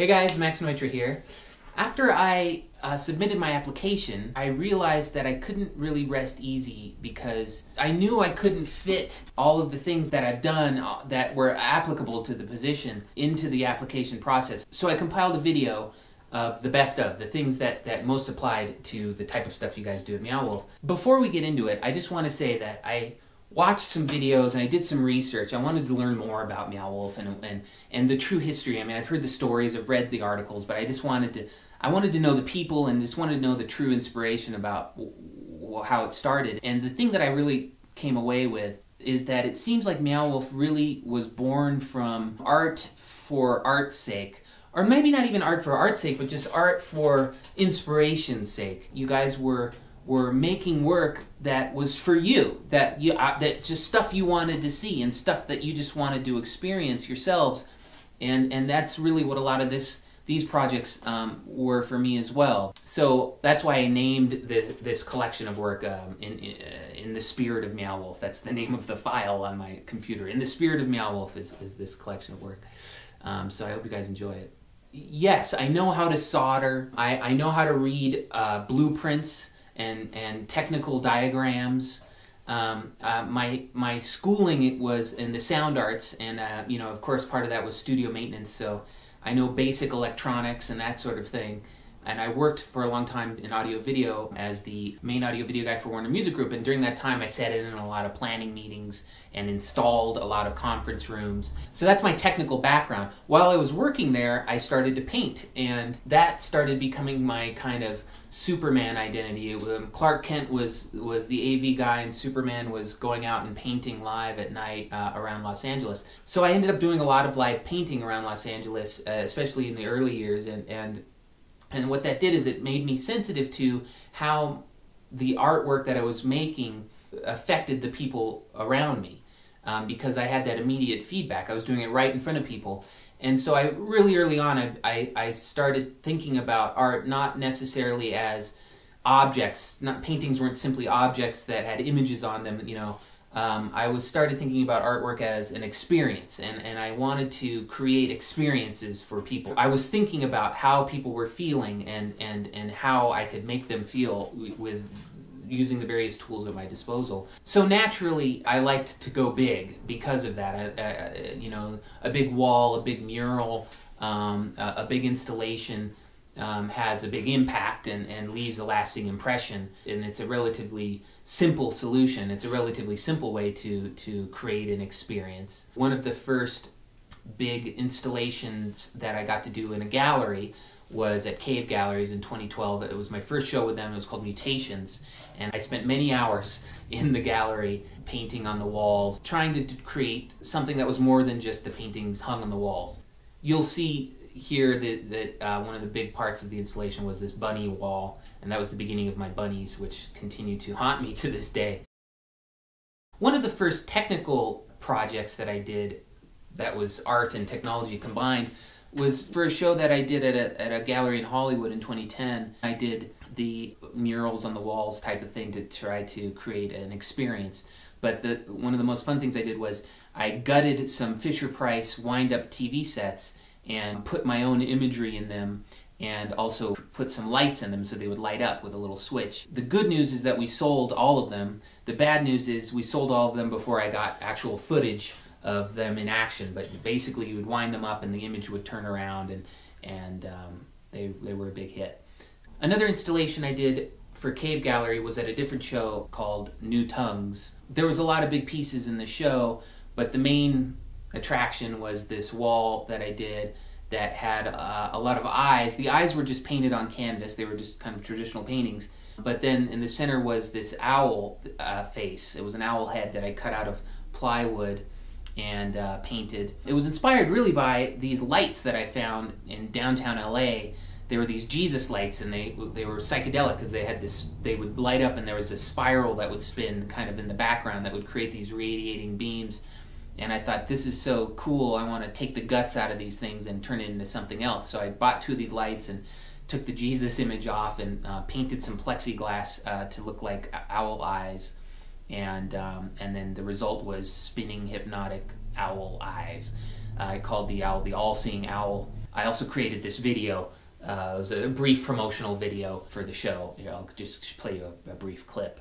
Hey guys, Max Neutra here. After I submitted my application, I realized that I couldn't really rest easy because I knew I couldn't fit all of the things that I've done that were applicable to the position into the application process. So I compiled a video of the best of the things that most applied to the type of stuff you guys do at Meow Wolf. Before we get into it, I just want to say that I watched some videos and I did some research. I wanted to learn more about Meow Wolf and the true history. I mean, I've heard the stories, I've read the articles, but I wanted to know the people and just wanted to know the true inspiration about how it started. And the thing that I really came away with is that it seems like Meow Wolf really was born from art for art's sake. Or maybe not even art for art's sake, but just art for inspiration's sake. You guys were making work that was for you, that just stuff you wanted to see and stuff that you just wanted to experience yourselves, and that's really what a lot of these projects were for me as well. So that's why I named this collection of work in the spirit of Meow Wolf. That's the name of the file on my computer. In the spirit of Meow Wolf is this collection of work. So I hope you guys enjoy it. Yes, I know how to solder. I know how to read blueprints and technical diagrams. My schooling, it was in the sound arts, and you know, of course, part of that was studio maintenance. So I know basic electronics and that sort of thing. And I worked for a long time in audio video as the main audio video guy for Warner Music Group. And during that time, I sat in a lot of planning meetings and installed a lot of conference rooms. So that's my technical background. While I was working there, I started to paint, and that started becoming my kind of Superman identity. Clark Kent was the AV guy, and Superman was going out and painting live at night around Los Angeles. So I ended up doing a lot of live painting around Los Angeles, especially in the early years, and what that did is it made me sensitive to how the artwork that I was making affected the people around me, because I had that immediate feedback. I was doing it right in front of people. And so I really early on, I started thinking about art not necessarily as objects. Paintings weren't simply objects that had images on them, you know. I started thinking about artwork as an experience, and I wanted to create experiences for people. I was thinking about how people were feeling and how I could make them feel with using the various tools at my disposal. So naturally, I liked to go big because of that. You know, a big wall, a big mural, a big installation has a big impact and leaves a lasting impression. And it's a relatively simple solution. It's a relatively simple way to create an experience. One of the first big installations that I got to do in a gallery was at Cave Galleries in 2012. It was my first show with them. It was called Mutations, and I spent many hours in the gallery painting on the walls, trying to create something that was more than just the paintings hung on the walls. You'll see here that one of the big parts of the installation was this bunny wall, and that was the beginning of my bunnies, which continue to haunt me to this day. One of the first technical projects that I did that was art and technology combined was for a show that I did at a gallery in Hollywood in 2010. I did the murals on the walls type of thing to try to create an experience. But one of the most fun things I did was I gutted some Fisher-Price wind-up TV sets and put my own imagery in them, and also put some lights in them so they would light up with a little switch. The good news is that we sold all of them. The bad news is we sold all of them before I got actual footage of them in action, but basically you would wind them up and the image would turn around, and they were a big hit. Another installation I did for Cave Gallery was at a different show called New Tongues. There was a lot of big pieces in the show, but the main attraction was this wall that I did that had a lot of eyes. The eyes were just painted on canvas. They were just kind of traditional paintings. But then in the center was this owl face. It was an owl head that I cut out of plywood and painted. It was inspired really by these lights that I found in downtown LA. They were these Jesus lights, and they were psychedelic because they would light up, and there was a spiral that would spin kind of in the background that would create these radiating beams. And I thought, this is so cool, I want to take the guts out of these things and turn it into something else. So I bought 2 of these lights and took the Jesus image off and painted some plexiglass to look like owl eyes. And then the result was spinning hypnotic owl eyes. I called the owl the all-seeing owl. I also created this video. It was a brief promotional video for the show. Here, I'll just play you a brief clip.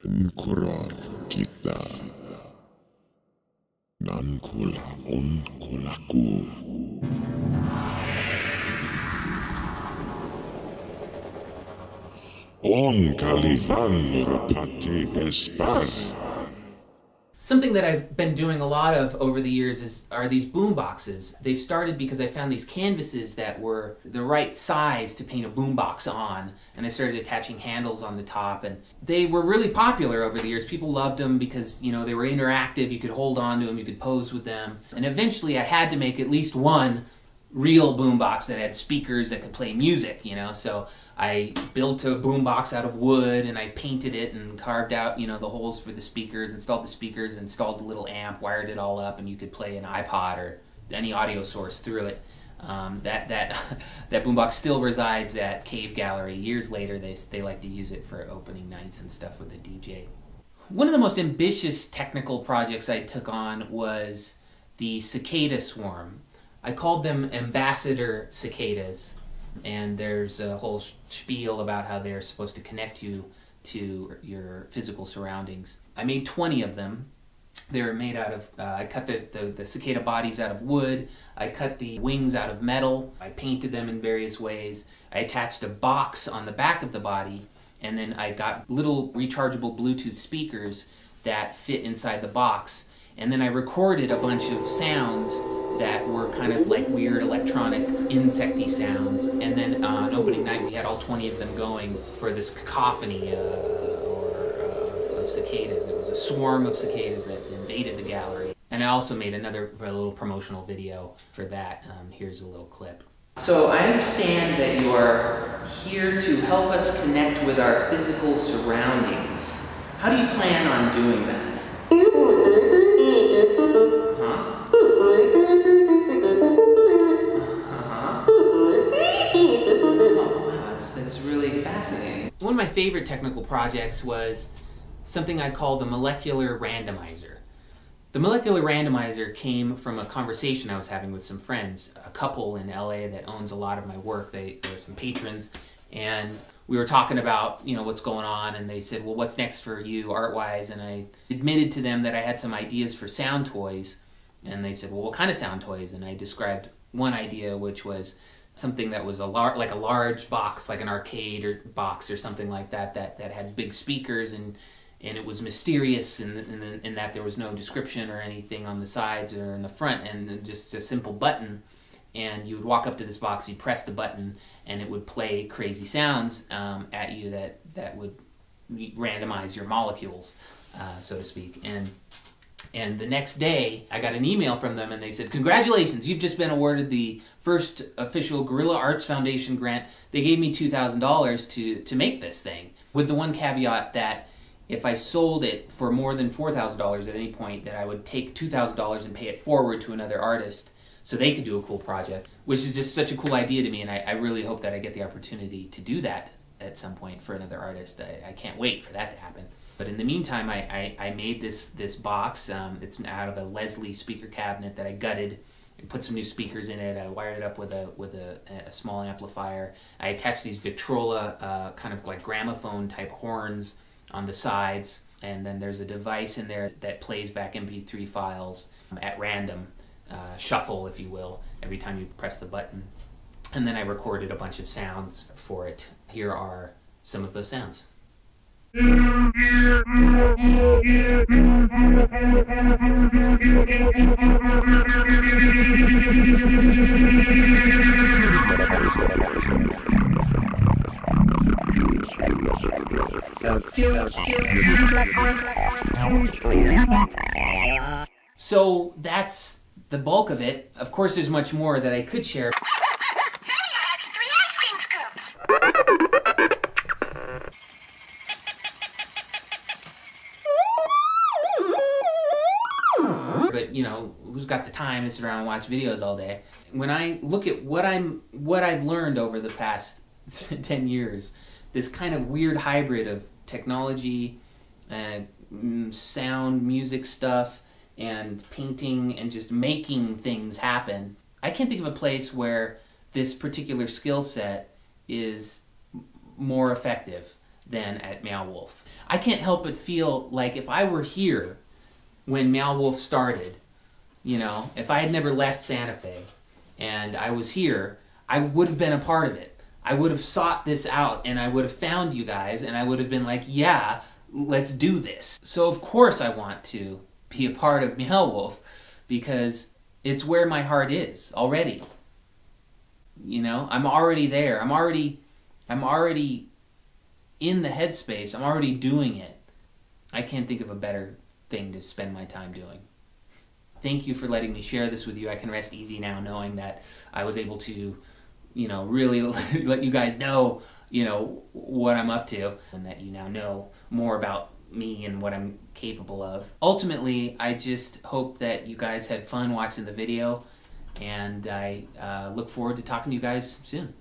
Nkurar kita nankula unkulaku. On kalifan rapate espar. Something that I've been doing a lot of over the years are these boom boxes. They started because I found these canvases that were the right size to paint a boom box on, and I started attaching handles on the top, and they were really popular over the years. People loved them because, you know, they were interactive, you could hold on to them, you could pose with them. And eventually I had to make at least one real boombox that had speakers that could play music, you know. So I built a boombox out of wood, and I painted it and carved out, you know, the holes for the speakers, installed the speakers, installed the little amp, wired it all up, and you could play an iPod or any audio source through it. That boombox still resides at Cave Gallery. Years later, they like to use it for opening nights and stuff with a DJ. One of the most ambitious technical projects I took on was the cicada swarm. I called them ambassador cicadas, and there's a whole spiel about how they're supposed to connect you to your physical surroundings. I made 20 of them. They were made out of, I cut the cicada bodies out of wood, I cut the wings out of metal, I painted them in various ways, I attached a box on the back of the body, and then I got little rechargeable Bluetooth speakers that fit inside the box, and then I recorded a bunch of sounds that were kind of like weird electronic insecty sounds, and then on opening night we had all 20 of them going for this cacophony of cicadas. It was a swarm of cicadas that invaded the gallery. And I also made another little promotional video for that. Here's a little clip. So I understand that you are here to help us connect with our physical surroundings. How do you plan on doing that? That's really fascinating. One of my favorite technical projects was something I call the molecular randomizer. The molecular randomizer came from a conversation I was having with some friends, a couple in LA that owns a lot of my work. They're some patrons, and we were talking about, you know, what's going on, and they said, well, what's next for you art-wise? And I admitted to them that I had some ideas for sound toys, and they said, well, what kind of sound toys? And I described one idea, which was something that was like a large box, like an arcade or box or something like that, that had big speakers, and it was mysterious in that there was no description or anything on the sides or in the front, and just a simple button. And you would walk up to this box, you'd press the button, and it would play crazy sounds at you that would randomize your molecules, so to speak. And the next day, I got an email from them, and they said, congratulations, you've just been awarded the first official Guerrilla Arts Foundation grant. They gave me $2,000 to make this thing, with the one caveat that if I sold it for more than $4,000 at any point, that I would take $2,000 and pay it forward to another artist so they could do a cool project, which is just such a cool idea to me, and I really hope that I get the opportunity to do that at some point for another artist. I can't wait for that to happen. But in the meantime, I made this box. It's out of a Leslie speaker cabinet that I gutted and put some new speakers in it. I wired it up with a small amplifier. I attached these Victrola kind of like gramophone type horns on the sides, and then there's a device in there that plays back MP3 files at random, shuffle if you will, every time you press the button. And then I recorded a bunch of sounds for it. Here are some of those sounds. So that's the bulk of it. Of course, there's much more that I could share. But you know, who's got the time to sit around and watch videos all day? When I look at what I've learned over the past 10 years, this kind of weird hybrid of technology, sound, music stuff, and painting and just making things happen. I can't think of a place where this particular skill set is more effective than at Meow Wolf. I can't help but feel like if I were here when Meow Wolf started, you know, if I had never left Santa Fe and I was here, I would have been a part of it. I would have sought this out and I would have found you guys and I would have been like, yeah, let's do this. So of course I want to be a part of Meow Wolf because it's where my heart is already. You know, I'm already there. I'm already in the headspace. I'm already doing it. I can't think of a better thing to spend my time doing. Thank you for letting me share this with you. I can rest easy now knowing that I was able to, you know, really let you guys know, you know, what I'm up to and that you now know more about me and what I'm capable of. Ultimately, I just hope that you guys had fun watching the video and I look forward to talking to you guys soon.